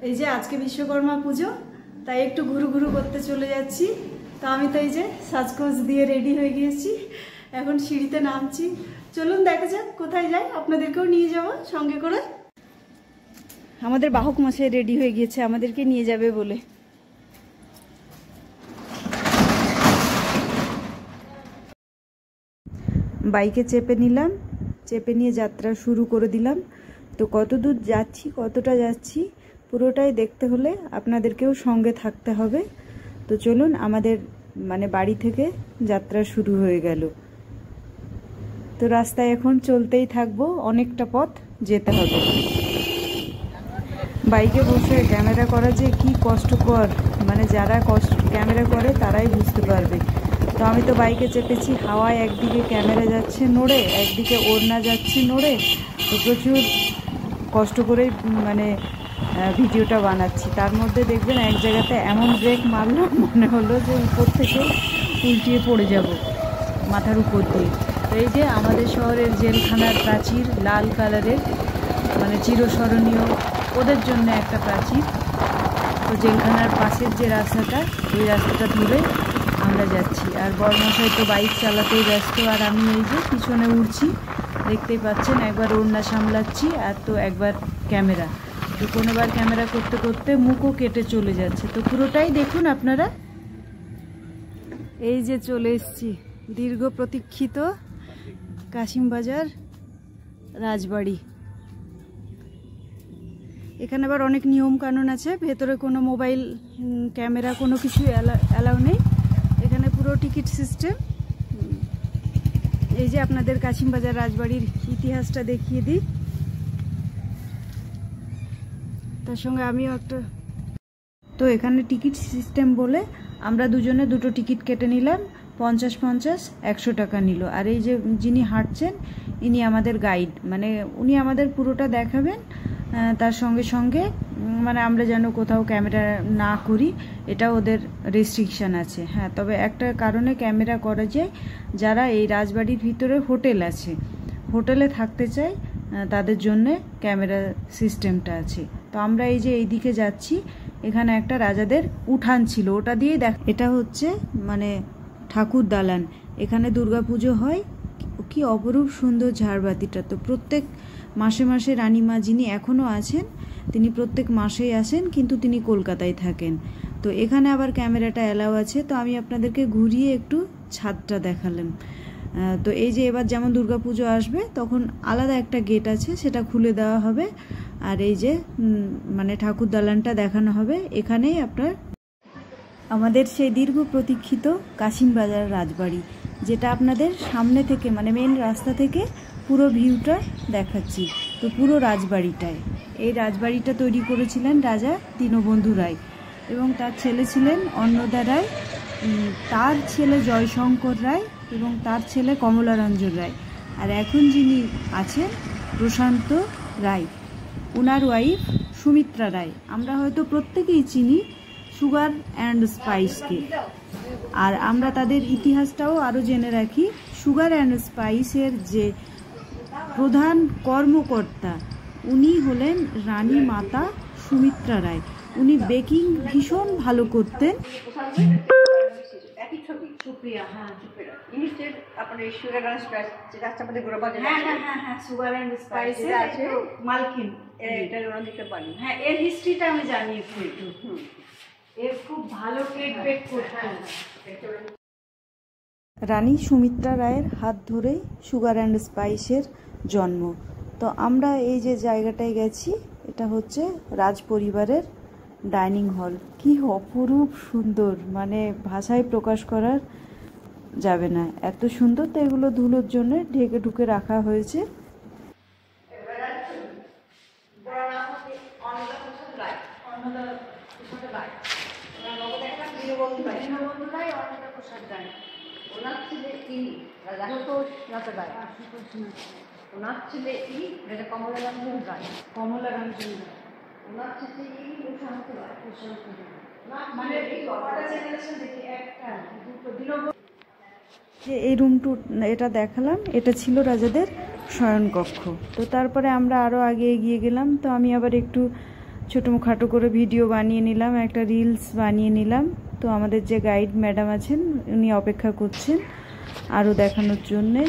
এই যে আজকে বিশ্বকর্মা পুজো, তাই একটু ঘুরু ঘুরু করতে চলে যাচ্ছি। তো আমি তো এই যে সাজগোজ দিয়ে রেডি হয়ে গিয়েছি, এখন সিঁড়িতে নামছি। চলুন দেখা যাক কোথায় যাই, আপনাদেরকেও নিয়ে যাব সঙ্গে করে। আমাদের বাহক মশাই রেডি হয়ে গিয়েছে আমাদেরকে নিয়ে যাবে বলে। বাইকে চেপে নিলাম, চেপে নিয়ে যাত্রা শুরু করে দিলাম। তো কত দূর যাচ্ছি, কতটা যাচ্ছি, পুরোটাই দেখতে হলে আপনাদেরকেও সঙ্গে থাকতে হবে। তো চলুন, আমাদের বাড়ি থেকে যাত্রা শুরু হয়ে গেল। তো রাস্তায় এখন চলতেই থাকবো, অনেকটা পথ যেতে হবে। বাইকে বসে ক্যামেরা করা যে কি কষ্টকর, যারা ক্যামেরা করে তারাই বুঝতে পারবে। তো আমি তো বাইকে চেপেছি, হাওয়ায় একদিকে ক্যামেরা যাচ্ছে নড়ে, একদিকে ওড়না যাচ্ছে নড়ে। তো প্রচুর কষ্ট করে ভিডিওটা বানাচ্ছি। তার মধ্যে দেখবেন এক জায়গাতে এমন ব্রেক মারলো, মনে হলো যে উপর থেকে উল্টিয়ে পড়ে যাব মাথার উপর দিয়ে। তো এই যে আমাদের শহরের জেলখানার প্রাচীর, লাল কালারের, চিরস্মরণীয় ওদের জন্য একটা প্রাচীর। তো জেলখানার পাশের যে রাস্তাটা, ওই রাস্তাটা ধরে আমরা যাচ্ছি। আর বড়মশাই তো বাইক চালাতেই ব্যস্ত, আর আমি এই যে পিছনে উঠছি, দেখতেই পাচ্ছেন। একবার ওড়না সামলাচ্ছি, আর তো একবার ক্যামেরা। তো কোনোবার ক্যামেরা করতে করতে মুখও কেটে চলে যাচ্ছে। তো পুরোটাই দেখুন আপনারা। এই যে চলে এসেছি দীর্ঘ প্রতীক্ষিত কাশিমবাজার রাজবাড়ি। এখানে আবার অনেক নিয়ম কানুন আছে, ভেতরে কোনো মোবাইল ক্যামেরা কোনো কিছু অ্যালাউ নেই। এখানে পুরো টিকিট সিস্টেম। এই যে আপনাদের কাশিমবাজার রাজবাড়ির ইতিহাসটা দেখিয়ে দিই, তার সঙ্গে আমিও একটা। তো এখানে টিকিট সিস্টেম বলে আমরা দুজনে দুটো টিকিট কেটে নিলাম, 50-50 100 টাকা নিল। আর এই যে যিনি হাঁটছেন, ইনি আমাদের গাইড, উনি আমাদের পুরোটা দেখাবেন। তার সঙ্গে সঙ্গে আমরা যেন কোথাও ক্যামেরা না করি, এটা ওদের রেস্ট্রিকশান আছে। হ্যাঁ, তবে একটা কারণে ক্যামেরা করা যায়, যারা এই রাজবাড়ির ভিতরে হোটেল আছে, হোটেলে থাকতে চায়, তাদের জন্যে ক্যামেরা সিস্টেমটা আছে। তো আমরা এই যে এইদিকে যাচ্ছি, এখানে একটা রাজাদের উঠান ছিল, ওটা দিয়েই এটা হচ্ছে ঠাকুর দালান। এখানে দুর্গাপুজো হয়। কি অপরূপ সুন্দর ঝাড়বাতিটা। তো প্রত্যেক মাসে মাসে রানীমা যিনি এখনও আছেন, তিনি প্রত্যেক মাসেই আসেন, কিন্তু তিনি কলকাতায় থাকেন। তো এখানে আবার ক্যামেরাটা অ্যালাউ আছে। তো আমি আপনাদেরকে ঘুরিয়ে একটু ছাদটা দেখালাম। তো এই যে এবার যেমন দুর্গাপুজো আসবে, তখন আলাদা একটা গেট আছে, সেটা খুলে দেওয়া হবে। আর এই যে ঠাকুর দালানটা দেখানো হবে। এখানেই আপনার আমাদের সেই দীর্ঘ প্রতীক্ষিত কাশিমবাজার রাজবাড়ি, যেটা আপনাদের সামনে থেকে মেন রাস্তা থেকে পুরো ভিউটা দেখাচ্ছি। তো পুরো রাজবাড়িটায়, এই রাজবাড়িটা তৈরি করেছিলেন রাজা দীনবন্ধু রায়, এবং তার ছেলে ছিলেন অন্নদা রায়, তার ছেলে জয়শঙ্কর রায়, এবং তার ছেলে কমলারঞ্জন রায়। আর এখন যিনি আছেন প্রশান্ত রায়, ওনার ওয়াইফ সুমিত্রা রায়। আমরা হয়তো প্রত্যেকেই চিনি সুগার অ্যান্ড স্পাইসকে। আর আমরা তাদের ইতিহাসটাও আরও জেনে রাখি। সুগার অ্যান্ড স্পাইসের যে প্রধান কর্মকর্তা, উনি হলেন রানী মাতা সুমিত্রা রায়। উনি বেকিং ভীষণ ভালো করতেন। এর হিস্ট্রিটা আমি জানি একটু। এর খুব ভালো কেক বেক করতেন। রানী সুমিত্রা রায়ের হাত ধরেই সুগার অ্যান্ড স্পাইসের জন্ম। তো আমরা এই যে জায়গাটায় গেছি, এটা হচ্ছে রাজ পরিবারের ডাইনিং হল। কি অপরূপ সুন্দর, ভাষায় প্রকাশ করার যাবে না, এত সুন্দর। তো এগুলো ধুলোর জন্য ঢেকে ঢুকে রাখা হয়েছে। এই রুমটু এটা দেখালাম, এটা ছিল রাজাদের শয়নকক্ষ। তো তারপরে আমরা আরও আগে এগিয়ে গেলাম। তো আমি আবার একটু ছোটোখাটো করে ভিডিও বানিয়ে নিলাম, একটা রিলস বানিয়ে নিলাম। তো আমাদের যে গাইড ম্যাডাম আছেন উনি অপেক্ষা করছেন আরও দেখানোর জন্যে।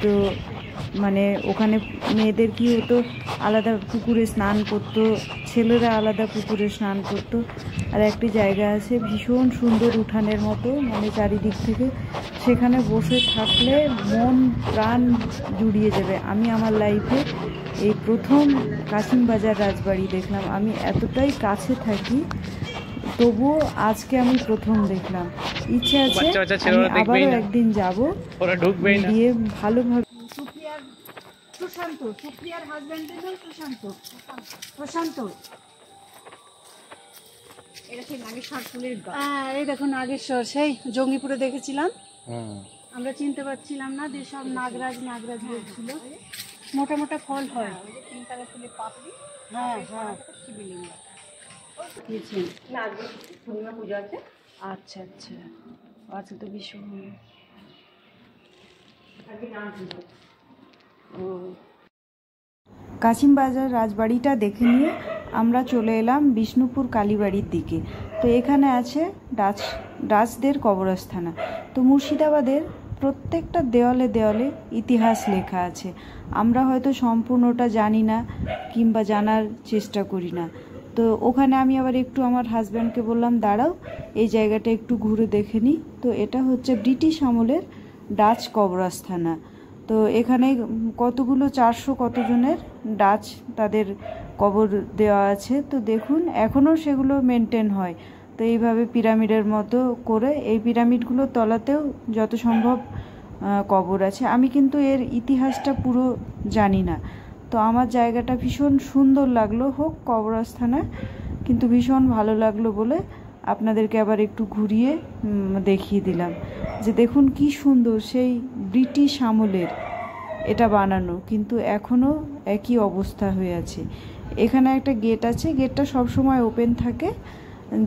তো মানে ওখানে মেয়েদের কি হতো, আলাদা পুকুরে স্নান করতো, ছেলেরা আলাদা পুকুরে স্নান করতো। আর একটি জায়গা আছে ভীষণ সুন্দর উঠানের মতো, মানে চারিদিক থেকে সেখানে বসে থাকলে মন প্রাণ জুড়িয়ে যাবে। আমি আমার লাইফে এই প্রথম কাশিমবাজার রাজবাড়ি দেখলাম। আমি এতটাই কাছে থাকি, তবুও আজকে আমি প্রথম দেখলাম। ইচ্ছে আছে আমি আবারও একদিন যাব, গিয়ে ভালোভাবে। সুপ্রিয়ার হাজবেন্ডের নাম প্রশান্ত। এই দেখুন নাগেশ্বর, সেই জঙ্গিপুরে দেখেছিলাম, আমরা চিনতে পারছিলাম না যে সব নাগরাজ বলছিল। মোটা মোটা ফল হয়, পুজো আছে। আচ্ছা আচ্ছা আচ্ছা, তো ভীষণ কাশিমবাজার রাজবাড়িটা দেখে নিয়ে আমরা চলে এলাম বিষ্ণুপুর কালীবাড়ির দিকে। তো এখানে আছে ডাচদের কবরস্থান। তো মুর্শিদাবাদের প্রত্যেকটা দেওয়ালে দেওয়ালে ইতিহাস লেখা আছে। আমরা হয়তো সম্পূর্ণটা জানি না কিংবা জানার চেষ্টা করি না। তো ওখানে আমি আবার একটু আমার হাজব্যান্ডকে বললাম, দাঁড়াও এই জায়গাটা একটু ঘুরে দেখে নিই। তো এটা হচ্ছে ব্রিটিশ আমলের ডাচ কবরস্থান। তো এখানে কতগুলো 400 কতজনের ডাচ তাদের কবর দেওয়া আছে। তো দেখুন এখনও সেগুলো মেনটেন হয়। তো এইভাবে পিরামিডের মতো করে, এই পিরামিডগুলোর তলাতেও যত সম্ভব কবর আছে। আমি কিন্তু এর ইতিহাসটা পুরো জানি না। তো আমার জায়গাটা ভীষণ সুন্দর লাগলো, হোক কবরস্থানে, কিন্তু ভীষণ ভালো লাগলো বলে আপনাদেরকে আবার একটু ঘুরিয়ে দেখিয়ে দিলাম যে দেখুন কি সুন্দর, সেই ব্রিটিশ আমলের এটা বানানো, কিন্তু এখনও একই অবস্থা হয়ে আছে। এখানে একটা গেট আছে, গেটটা সবসময় ওপেন থাকে,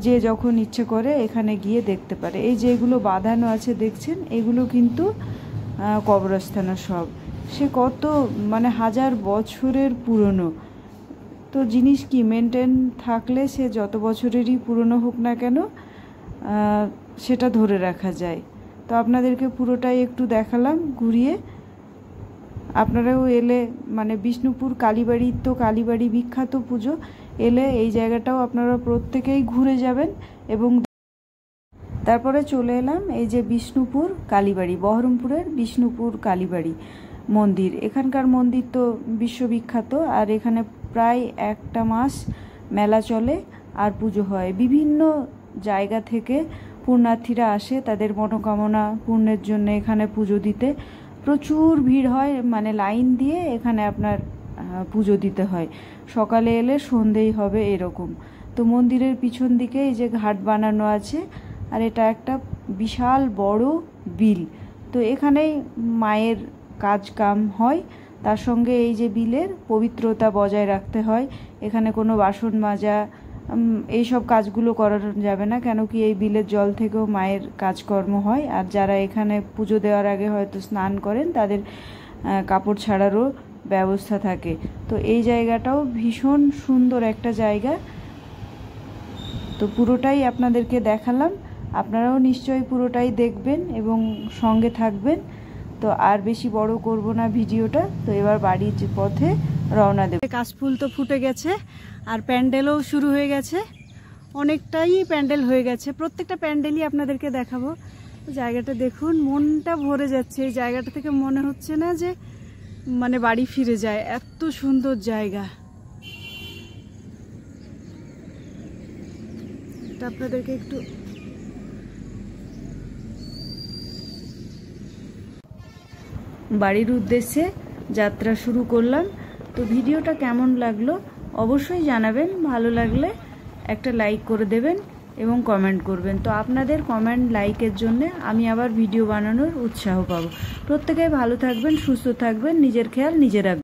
যে যখন ইচ্ছে করে এখানে গিয়ে দেখতে পারে। এই যেগুলো বাঁধানো আছে দেখছেন, এগুলো কিন্তু কবরস্থান সব, সে কত মানে 1000 বছরের পুরনো। তো জিনিস কি মেনটেন থাকলে সে যত বছরেরই পুরনো হোক না কেন সেটা ধরে রাখা যায়। তো আপনাদেরকে পুরোটাই একটু দেখালাম ঘুরিয়ে। আপনারাও এলে, মানে বিষ্ণুপুর কালীবাড়ি, তো কালীবাড়ি বিখ্যাত পুজো, এলে এই জায়গাটাও আপনারা প্রত্যেকেই ঘুরে যাবেন। এবং তারপরে চলে এলাম এই যে বিষ্ণুপুর কালীবাড়ি, বহরমপুরের বিষ্ণুপুর কালীবাড়ি মন্দির। এখানকার মন্দির তো বিশ্ববিখ্যাত, আর এখানে প্রায় একটা মাস মেলা চলে আর পুজো হয়। বিভিন্ন জায়গা থেকে পুণ্যার্থীরা আসে তাদের মনোকামনা পূর্ণের জন্য এখানে পুজো দিতে। প্রচুর ভিড় হয়, মানে লাইন দিয়ে এখানে আপনার পুজো দিতে হয়। সকালে এলে সন্ধেই হবে এরকম। তো মন্দিরের পিছন দিকে এই যে ঘাট বানানো আছে, আর এটা একটা বিশাল বড় বিল। তো এখানেই মায়ের কাজ কাম হয়, তার সঙ্গে এই যে বিলের পবিত্রতা বজায় রাখতে হয়। এখানে কোনো বাসন মাজা এইসব কাজগুলো করানো যাবে না, কেন কি এই বিলের জল থেকেও মায়ের কাজকর্ম হয়। আর যারা এখানে পুজো দেওয়ার আগে হয়তো স্নান করেন, তাদের কাপড় ছাড়ারও ব্যবস্থা থাকে। তো এই জায়গাটাও ভীষণ সুন্দর একটা জায়গা। তো পুরোটাই আপনাদেরকে দেখালাম, আপনারাও নিশ্চয়ই পুরোটাই দেখবেন এবং সঙ্গে থাকবেন। তো আর বেশি বড় করব না ভিডিওটা। তো এবার বাড়ির পথে রওনা দেব। কাশফুল তো ফুটে গেছে আর প্যান্ডেলও শুরু হয়ে গেছে, অনেকটাই প্যান্ডেল হয়ে গেছে। প্রত্যেকটা প্যান্ডেলই আপনাদেরকে দেখাবো। জায়গাটা দেখুন, মনটা ভরে যাচ্ছে। এই জায়গাটা থেকে মনে হচ্ছে না যে মানে বাড়ি ফিরে যায়, এত সুন্দর জায়গা। তো আপনাদেরকে একটু বাড়ির উদ্দেশ্যে যাত্রা শুরু করলাম। তো ভিডিওটা কেমন লাগলো অবশ্যই জানাবেন। ভালো লাগলে একটা লাইক করে দেবেন এবং কমেন্ট করবেন। তো আপনাদের কমেন্ট লাইকের জন্য আমি আবার ভিডিও বানানোর উৎসাহ পাবো। প্রত্যেকেই ভালো থাকবেন, সুস্থ থাকবেন, নিজের খেয়াল নিজে রাখবেন।